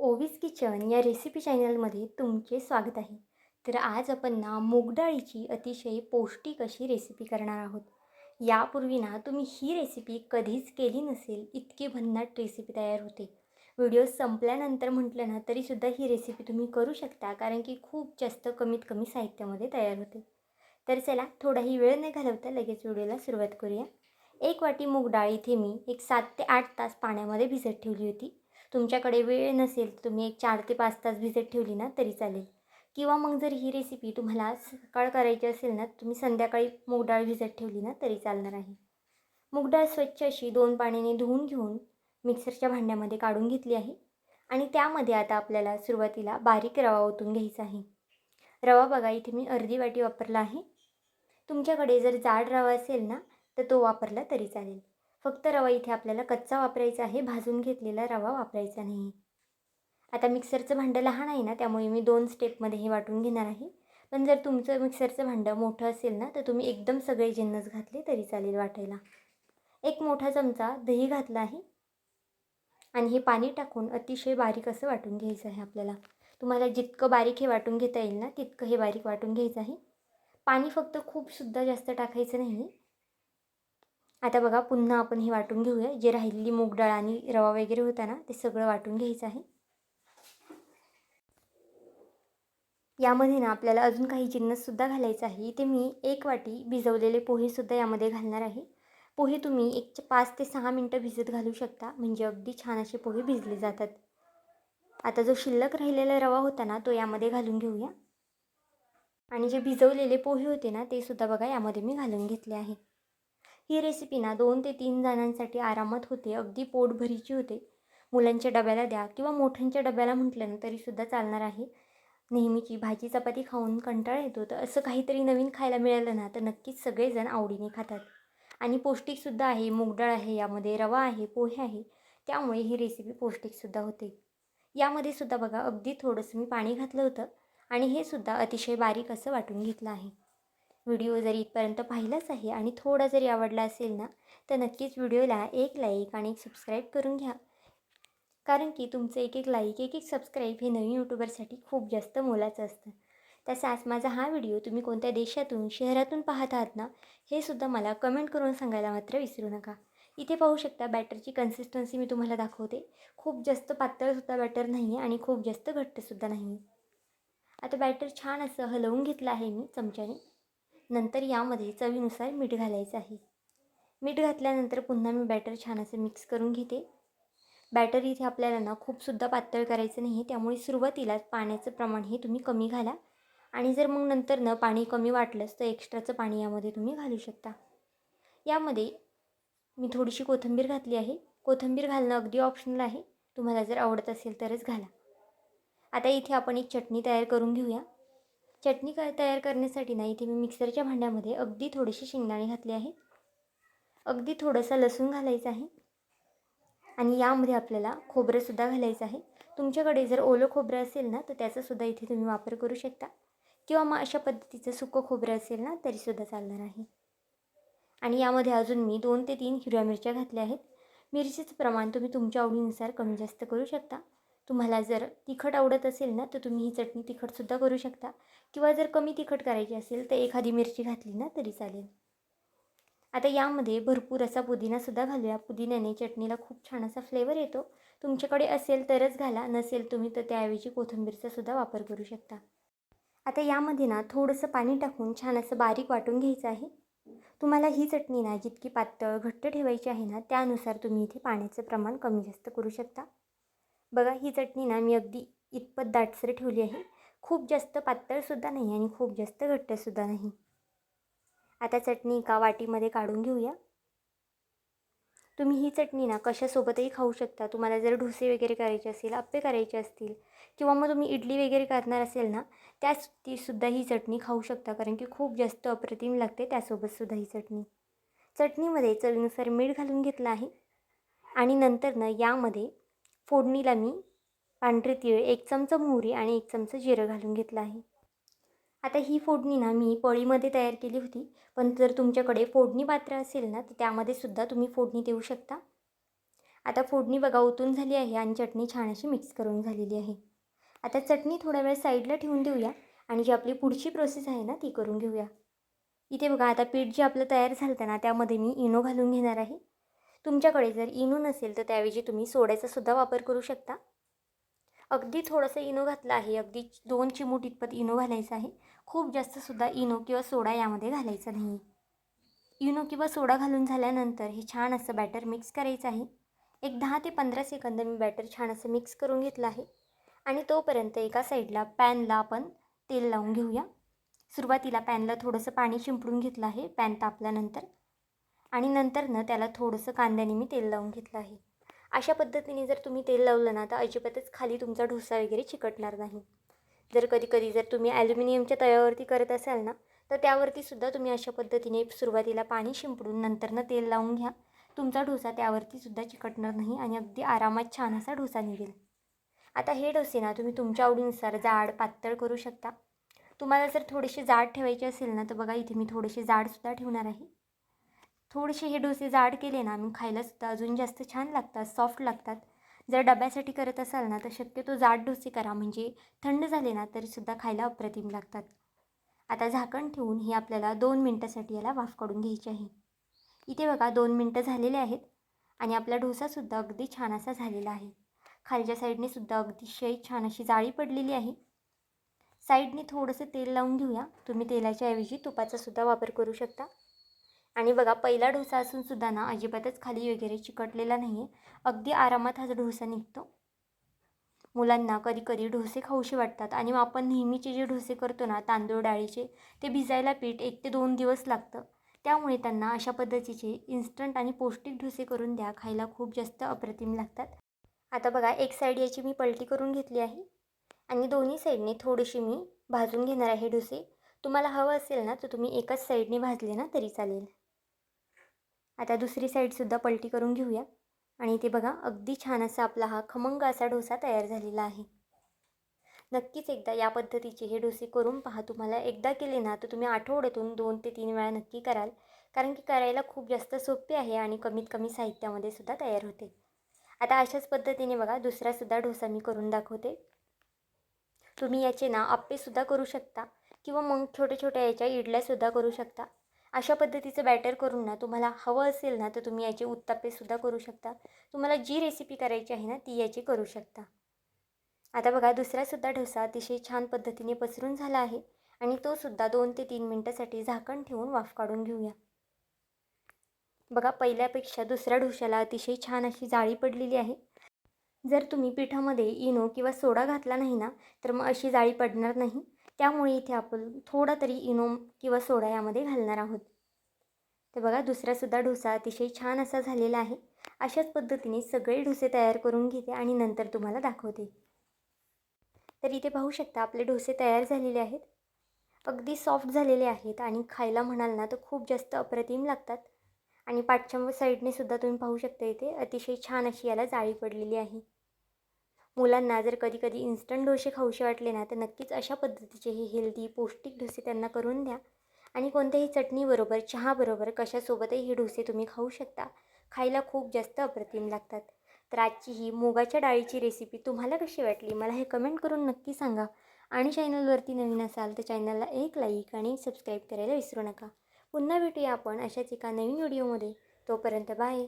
ओवीज kitchen या recipe चॅनलमध्ये तुमचे स्वागत आहे. तर आज आपण ना मूग डाळीची अतिशय पौष्टिक अशी रेसिपी करणार आहोत. यापूर्वी ना तुम्ही ही रेसिपी कधीच केली नसेल, इतकी भन्नाट रेसिपी तयार होते. व्हिडिओ संपल्यानंतर म्हटलं ना तरीसुद्धा ही रेसिपी तुम्ही करू शकता, कारण की खूप जास्त कमीत कमी साहित्यामध्ये तयार होते. तर चला, थोडाही वेळ न घालवता लगेच व्हिडिओला सुरुवात करूया. 1 वाटी मूग डाळ इथे मी एक 7 ते 8 तास पाण्यामध्ये भिजत ठेवली होती. तुमच्याकडे वेळ नसेल तर तुम्ही एक 4 ते 5 तास भिजत ठेवली ना तरी चालेल. किंवा मग जर ही रेसिपी तुम्हाला सकाळ करायची असेल ना, तुम्ही संध्याकाळी मूग डाळ भिजत ठेवली ना तरी चालणार आहे. मूग डाळ स्वच्छ अशी 2 पाण्याने धुवून घेऊन मिक्सरच्या भांड्यामध्ये काढून घेतली आहे. आणि त्यामध्ये आता आपल्याला सुरुवातीला बारीक रवा ओतून घ्यायचा आहे. रवा बघा, इथे मी अर्धी वाटी वापरला आहे. तुमच्याकडे जर जाड रवा असेल ना तर तो वापरला तरी चालेल. फक्त रवा इथे आपल्याला कच्चा वापरायचा आहे, भाजून घेतलेला रवा वापरायचा नाही. आता मिक्सरचं भांडं लहान आहे ना, त्यामुळे मी 2 स्टेपमध्ये हे वाटून घेणार आहे. पण जर तुमचं मिक्सरचं भांडं मोठं असेल ना तर तुम्ही एकदम सगळे जिन्नस घातले तरी चालेल वाटायला. एक मोठा चमचा दही घातला आहे आणि हे पाणी टाकून अतिशय बारीक असं वाटून घ्यायचं आहे आपल्याला. तुम्हाला जितकं बारीक हे वाटून घेता येईल ना तितकं हे बारीक वाटून घ्यायचं आहे. पाणी फक्त खूपसुद्धा जास्त टाकायचं नाही. आता बघा, पुन्हा आपण हे वाटून घेऊया. जे राहिलेली मूग डाळ आणि रवा वगैरे होता ना ते सगळं वाटून घ्यायचं आहे. यामध्ये ना आपल्याला अजून काही जिन्नससुद्धा घालायचं आहे. इथे मी 1 वाटी भिजवलेले पोहेसुद्धा यामध्ये घालणार आहे. पोहे तुम्ही 5 ते 6 मिनटं भिजत घालू शकता, म्हणजे अगदी छान असे पोहे भिजले जातात. आता जो शिल्लक राहिलेला रवा होता ना तो यामध्ये घालून घेऊया. आणि जे भिजवलेले पोहे होते ना ते सुद्धा बघा यामध्ये मी घालून घेतले आहे. ही रेसिपी ना 2 ते 3 जणांसाठी आरामात होते, अगदी पोटभरीची होते. मुलांच्या डब्याला द्या किंवा मोठ्यांच्या डब्याला म्हटलं ना तरीसुद्धा चालणार आहे. नेहमीची भाजी चपाती खाऊन कंटाळा येतो, तर असं काहीतरी नवीन खायला मिळालं ना तर नक्कीच सगळेजण आवडीने खातात. आणि पौष्टिकसुद्धा आहे. मूग डाळ आहे, यामध्ये रवा आहे, पोहे आहे, त्यामुळे ही रेसिपी पौष्टिकसुद्धा होते. यामध्ये सुद्धा बघा अगदी थोडंसं मी पाणी घातलं होतं आणि हे सुद्धा अतिशय बारीक असं वाटून घेतलं आहे. व्हिडिओ जर इथपर्यंत पाहिलाच आहे आणि थोडा जरी आवडला असेल ना तर नक्कीच व्हिडिओला एक लाईक आणि एक सबस्क्राईब करून घ्या. कारण की तुमचं एक एक लाईक, एक एक सबस्क्राईब हे नवीन यूट्यूबरसाठी खूप जास्त मोलाचं असतं. तसाच माझा हा व्हिडिओ तुम्ही कोणत्या देशातून, शहरातून पाहत आहात ना, हे सुद्धा मला कमेंट करून सांगायला मात्र विसरू नका. इथे पाहू शकता बॅटरची कन्सिस्टन्सी मी तुम्हाला दाखवते. खूप जास्त पातळसुद्धा बॅटर नाही आहे आणि खूप जास्त घट्टसुद्धा नाही आहे. आता बॅटर छान असं हलवून घेतलं आहे मी चमच्याने. नंतर यामध्ये चवीनुसार मीठ घालायचं आहे. मीठ घातल्यानंतर पुन्हा मी बॅटर छान असं मिक्स करून घेते. बॅटर इथे आपल्याला ना खूपसुद्धा पातळ करायचं नाही, त्यामुळे सुरुवातीलाच पाण्याचं प्रमाण हे तुम्ही कमी घाला. आणि जर मग नंतर न पाणी कमी वाटलंच तर एक्स्ट्राचं पाणी यामध्ये तुम्ही घालू शकता. यामध्ये मी थोडीशी कोथिंबीर घातली आहे. कोथिंबीर घालणं अगदी ऑप्शनल आहे, तुम्हाला जर आवडत असेल तरच घाला. आता इथे आपण एक चटणी तयार करून घेऊया. चटणी तयार करण्यासाठी ना इथे मी मिक्सरच्या भांड्यामध्ये अगदी थोडेसे शेंगदाणे घातले आहे. अगदी थोडंसं लसूण घालायचं आहे. आणि यामध्ये आपल्याला खोबरंसुद्धा घालायचं आहे. तुमच्याकडे जर ओलं खोबरं असेल ना तर त्याचासुद्धा इथे तुम्ही वापर करू शकता. किंवा मग अशा पद्धतीचं सुकं खोबरं असेल ना तरीसुद्धा चालणार आहे. आणि यामध्ये अजून मी 2 ते 3 हिरव्या मिरच्या घातल्या आहेत. मिरचीचं प्रमाण तुम्ही तुमच्या आवडीनुसार कमी जास्त करू शकता. तुम्हाला जर तिखट आवडत असेल ना तर तुम्ही ही चटणी तिखटसुद्धा करू शकता. किंवा जर कमी तिखट करायची असेल तर एखादी मिरची घातली ना तरी चालेल. आता यामध्ये भरपूर असा पुदिनासुद्धा घालूया. पुदिन्याने चटणीला खूप छान असा फ्लेवर येतो. तुमच्याकडे असेल तरच घाला, नसेल तुम्ही तर त्याऐवजी कोथिंबीरचासुद्धा वापर करू शकता. आता यामध्ये ना थोडंसं पाणी टाकून छान असं बारीक वाटून घ्यायचं आहे. तुम्हाला ही चटणी ना जितकी पातळ घट्ट ठेवायची आहे ना त्यानुसार तुम्ही इथे पाण्याचं प्रमाण कमी जास्त करू शकता. बघा, ही चटणी ना मी अगदी इतपत दाटसर ठेवली आहे. खूप जास्त पातळसुद्धा नाही आणि खूप जास्त घट्टसुद्धा नाही. आता चटणी एका वाटीमध्ये काढून घेऊया. तुम्ही ही चटणी ना कशासोबतही खाऊ शकता. तुम्हाला जर डोसे वगैरे करायचे असेल, अप्पे करायचे असतील किंवा मग तुम्ही इडली वगैरे करणार असेल ना तीसुद्धा ही चटणी खाऊ शकता, कारण की खूप जास्त अप्रतिम लागते त्यासोबतसुद्धा ही चटणी. चटणीमध्ये चवीनुसार मीठ घालून घेतलं आहे. आणि नंतर ना यामध्ये फोडणीला मी पांढरे तीळ, 1 चमचा मोहरी आणि 1 चमचा जिरं घालून घेतलं आहे. आता ही फोडणी ना मी पळीमध्ये तयार केली होती, पण जर तुमच्याकडे फोडणी पात्र असेल ना तर त्यामध्ये सुद्धा तुम्ही फोडणी देऊ शकता. आता फोडणी बघा ओतून झाली आहे आणि चटणी छान अशी मिक्स करून झालेली आहे. आता चटणी थोडा वेळ साईडला ठेवून देऊया आणि जी आपली पुढची प्रोसेस आहे ना ती करून घेऊया. इथे बघा आता पीठ जे आपलं तयार झालं होतं ना त्यामध्ये मी इनो घालून घेणार आहे. तुमच्याकडे जर इनो नसेल तर त्याऐवजी तुम्ही सोड्याचा सुद्धा वापर करू शकता. अगदी थोडंसं इनो घातलं आहे, अगदी 2 चिमूट इतपत इनो घालायचं आहे. खूप जास्तसुद्धा इनो किंवा सोडा यामध्ये घालायचा नाही. इनो किंवा सोडा घालून झाल्यानंतर हे छान असं बॅटर मिक्स करायचं आहे. एक 10 ते 15 सेकंद मी बॅटर छान असं मिक्स करून घेतलं आहे आणि तोपर्यंत एका साईडला पॅनला आपण तेल लावून घेऊया. सुरुवातीला पॅनला थोडंसं पाणी शिंपडून घेतलं आहे पॅन तापल्यानंतर आणि नंतरनं त्याला थोडंसं कांद्याने मी तेल लावून घेतलं आहे. अशा पद्धतीने जर तुम्ही तेल लावलं ना तर अजिबातच खाली तुमचा डोसा वगैरे चिकटणार नाही. जर कधी जर तुम्ही ॲल्युमिनियमच्या तव्यावरती करत असाल ना तर त्यावरती सुद्धा तुम्ही अशा पद्धतीने सुरुवातीला पाणी शिंपडून नंतरनं तेल लावून घ्या. तुमचा डोसा त्यावरती सुद्धा चिकटणार नाही आणि अगदी आरामात छान असा डोसा निघेल. आता हे डोसे ना तुम्ही तुमच्या आवडीनुसार जाड पातळ करू शकता. तुम्हाला जर थोडेसे जाड ठेवायचे असेल ना तर बघा इथे मी थोडेसे जाडसुद्धा ठेवणार आहे. थोडेसे हे डोसे जाड केले ना मग खायलासुद्धा अजून जास्त छान लागतात, सॉफ्ट लागतात. जर डब्यासाठी करत असाल ना तर शक्यतो जाड डोसे करा, म्हणजे थंड झाले ना तरीसुद्धा खायला अप्रतिम लागतात. आता झाकण ठेवून हे आपल्याला 2 मिनटासाठी याला वाफ काढून घ्यायची आहे. इथे बघा 2 मिनटं झालेले आहेत आणि आपला डोसासुद्धा अगदी छान असा झालेला आहे. खालच्या साईडने सुद्धा अतिशय छान अशी जाळी पडलेली आहे. साईडने थोडंसं तेल लावून घेऊया. तुम्ही तेलाच्या ऐवजी तुपाचा सुद्धा वापर करू शकता. आणि बघा पहिला डोसा असून सुद्धा ना अजिबातच खाली वगैरे चिकटलेला नाही आहे. अगदी आरामात हा डोसा निघतो. मुलांना कधी डोसे खाऊशी वाटतात आणि आपण नेहमीचे जे डोसे करतो ना तांदूळ डाळीचे ते भिजायला पीठ 1 ते 2 दिवस लागतं. त्यामुळे त्यांना अशा पद्धतीचे इन्स्टंट आणि पौष्टिक डोसे करून द्या, खायला खूप जास्त अप्रतिम लागतात. आता बघा एक साईड याची मी पलटी करून घेतली आहे आणि दोन्ही साईडने थोडीशी मी भाजून घेणार आहे डोसे. तुम्हाला हवं असेल ना तर तुम्ही एकाच साईडने भाजले ना तरी चालेल. आता दुसरी साईडसुद्धा पलटी करून घेऊया आणि इथे बघा अगदी छान असा आपला हा खमंग असा डोसा तयार झालेला आहे. नक्कीच एकदा या पद्धतीचे हे डोसे करून पहा. तुम्हाला एकदा केले ना तर तुम्ही आठवड्यातून 2 ते 3 वेळा नक्की कराल, कारण की करायला खूप जास्त सोपे आहे आणि कमीत कमी साहित्यामध्ये सुद्धा तयार होते. आता अशाच पद्धतीने बघा दुसरासुद्धा डोसा मी करून दाखवते. तुम्ही याचे ना आप्पेसुद्धा करू शकता किंवा मग छोट्या याच्या इडल्यासुद्धा करू शकता. अशा पद्धतीचं बॅटर करून ना तुम्हाला हवं असेल ना तर तुम्ही याचे उत्तप्पेसुद्धा करू शकता. तुम्हाला जी रेसिपी करायची आहे ना ती याची करू शकता. आता बघा दुसरासुद्धा डोसा अतिशय छान पद्धतीने पसरून झाला आहे आणि तोसुद्धा 2 ते 3 मिनटासाठी झाकण ठेवून वाफ काढून घेऊया. बघा पहिल्यापेक्षा दुसऱ्या डोश्याला अतिशय छान अशी जाळी पडलेली आहे. जर तुम्ही पिठामध्ये इनो किंवा सोडा घातला नाही ना तर मग अशी जाळी पडणार नाही. त्यामुळे इथे आपण थोडा तरी इनो किंवा सोडा यामध्ये घालणार आहोत. तर बघा दुसरासुद्धा डोसा अतिशय छान असा झालेला आहे. अशाच पद्धतीने सगळे डोसे तयार करून घेते आणि नंतर तुम्हाला दाखवते. तर इथे पाहू शकता आपले डोसे तयार झालेले आहेत. अगदी सॉफ्ट झालेले आहेत आणि खायला म्हणाल ना तर खूप जास्त अप्रतिम लागतात. आणि पाठच्या साईडने सुद्धा तुम्ही पाहू शकता इथे अतिशय छान अशी याला जाळी पडलेली आहे. मुलांना जर कधी इन्स्टंट डोसे खाऊशे वाटले ना तर नक्कीच अशा पद्धतीचे हे हेल्दी पौष्टिक डोसे त्यांना करून द्या आणि कोणत्याही चटणीबरोबर चहाबरोबर कशासोबतही हे डोसे तुम्ही खाऊ शकता. खायला खूप जास्त अप्रतिम लागतात. तर आजची ही मुगाच्या डाळीची रेसिपी तुम्हाला कशी वाटली मला हे कमेंट करून नक्की सांगा आणि चॅनलवरती नवीन असाल तर चॅनलला एक लाईक आणि सबस्क्राईब करायला विसरू नका. पुन्हा भेटूया आपण अशाच एका नवीन व्हिडिओमध्ये. तोपर्यंत बाय.